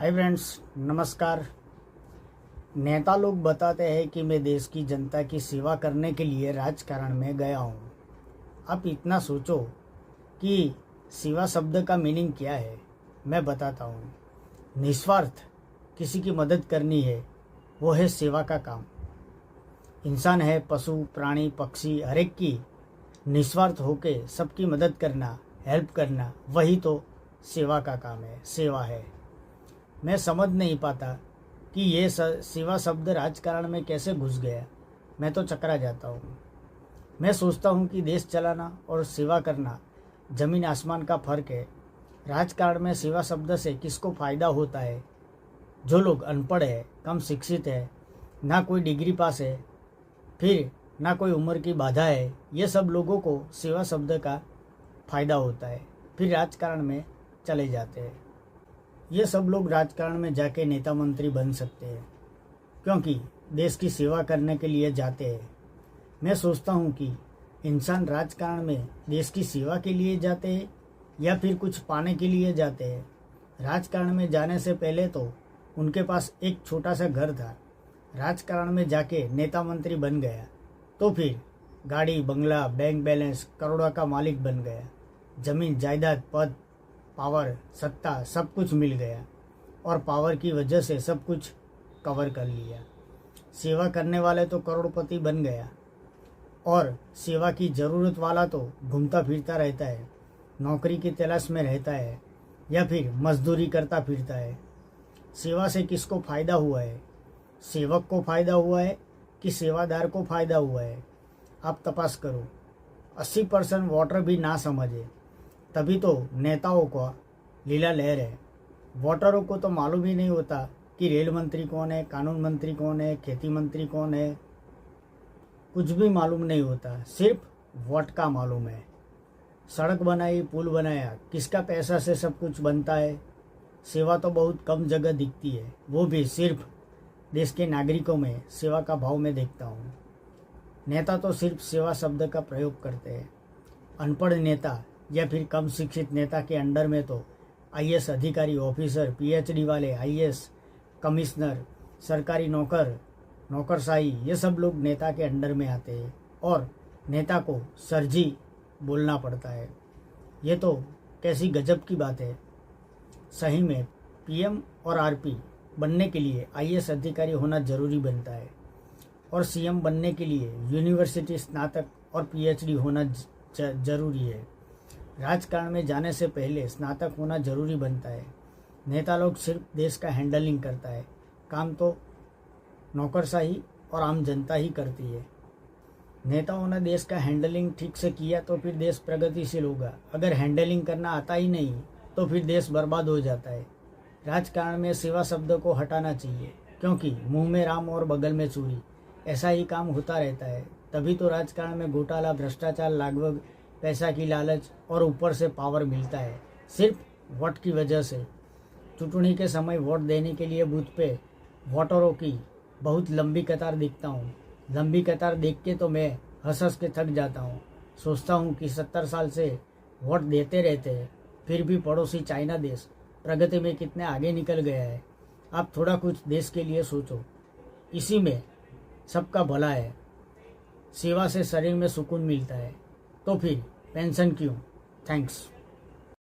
Hi friends, नमस्कार। नेता लोग बताते हैं कि मैं देश की जनता की सेवा करने के लिए राजकारण में गया हूँ। आप इतना सोचो कि सेवा शब्द का मीनिंग क्या है। मैं बताता हूँ। निस्वार्थ किसी की मदद करनी है, वो है सेवा का काम। इंसान है, पशु, प्राणी, पक्षी, हर एक की निस्वार्थ होके सबकी मदद करना, हेल्प करना, वही तो सेवा का काम है, सेवा है। मैं समझ नहीं पाता कि ये सेवा शब्द राजकारण में कैसे घुस गया। मैं तो चकरा जाता हूँ। मैं सोचता हूँ कि देश चलाना और सेवा करना जमीन आसमान का फर्क है। राजकारण में सेवा शब्द से किसको फ़ायदा होता है? जो लोग अनपढ़ है, कम शिक्षित है, ना कोई डिग्री पास है, फिर ना कोई उम्र की बाधा है, ये सब लोगों को सेवा शब्द का फ़ायदा होता है। फिर राजकारण में चले जाते हैं। ये सब लोग राजकारण में जाके नेता मंत्री बन सकते हैं, क्योंकि देश की सेवा करने के लिए जाते हैं। मैं सोचता हूँ कि इंसान राजकारण में देश की सेवा के लिए जाते हैं या फिर कुछ पाने के लिए जाते हैं। राजकारण में जाने से पहले तो उनके पास एक छोटा सा घर था। राजकारण में जाके नेता मंत्री बन गया तो फिर गाड़ी, बंगला, बैंक बैलेंस, करोड़ों का मालिक बन गया। जमीन, जायदाद, पद, पावर, सत्ता, सब कुछ मिल गया और पावर की वजह से सब कुछ कवर कर लिया। सेवा करने वाले तो करोड़पति बन गया और सेवा की ज़रूरत वाला तो घूमता फिरता रहता है, नौकरी की तलाश में रहता है या फिर मजदूरी करता फिरता है। सेवा से किसको फ़ायदा हुआ है? सेवक को फ़ायदा हुआ है कि सेवादार को फ़ायदा हुआ है? आप तपास करो। 80% वोटर भी ना समझे तभी तो नेताओं को लीला लहर है। वोटरों को तो मालूम ही नहीं होता कि रेल मंत्री कौन है, कानून मंत्री कौन है, खेती मंत्री कौन है, कुछ भी मालूम नहीं होता। सिर्फ वोट का मालूम है। सड़क बनाई, पुल बनाया, किसका पैसा से सब कुछ बनता है? सेवा तो बहुत कम जगह दिखती है, वो भी सिर्फ देश के नागरिकों में सेवा का भाव मैं देखता हूँ। नेता तो सिर्फ सेवा शब्द का प्रयोग करते हैं। अनपढ़ नेता या फिर कम शिक्षित नेता के अंडर में तो आईएएस अधिकारी, ऑफिसर, पीएचडी वाले, आईएएस, कमिश्नर, सरकारी नौकर, नौकरशाही, ये सब लोग नेता के अंडर में आते हैं और नेता को सर जी बोलना पड़ता है। ये तो कैसी गजब की बात है। सही में पीएम और आरपी बनने के लिए आईएएस अधिकारी होना जरूरी बनता है और सीएम बनने के लिए यूनिवर्सिटी स्नातक और पीएचडी होना जरूरी है। राजकारण में जाने से पहले स्नातक होना जरूरी बनता है। नेता लोग सिर्फ देश का हैंडलिंग करता है, काम तो नौकरशाही और आम जनता ही करती है। नेताओं ने देश का हैंडलिंग ठीक से किया तो फिर देश प्रगतिशील होगा। अगर हैंडलिंग करना आता ही नहीं तो फिर देश बर्बाद हो जाता है। राजकारण में सेवा शब्द को हटाना चाहिए, क्योंकि मुंह में राम और बगल में चूरी, ऐसा ही काम होता रहता है। तभी तो राजकारण में घोटाला, भ्रष्टाचार, लागवग, पैसा की लालच और ऊपर से पावर मिलता है, सिर्फ वोट की वजह से। चुनाव के समय वोट देने के लिए बूथ पे वोटरों की बहुत लंबी कतार देखता हूँ। लंबी कतार देख के तो मैं हंस हंस के थक जाता हूँ। सोचता हूँ कि 70 साल से वोट देते रहते हैं, फिर भी पड़ोसी चाइना देश प्रगति में कितने आगे निकल गया है। आप थोड़ा कुछ देश के लिए सोचो। इसी में सबका भला है। सेवा से शरीर में सुकून मिलता है, तो फिर पेंशन क्यों? थैंक्स।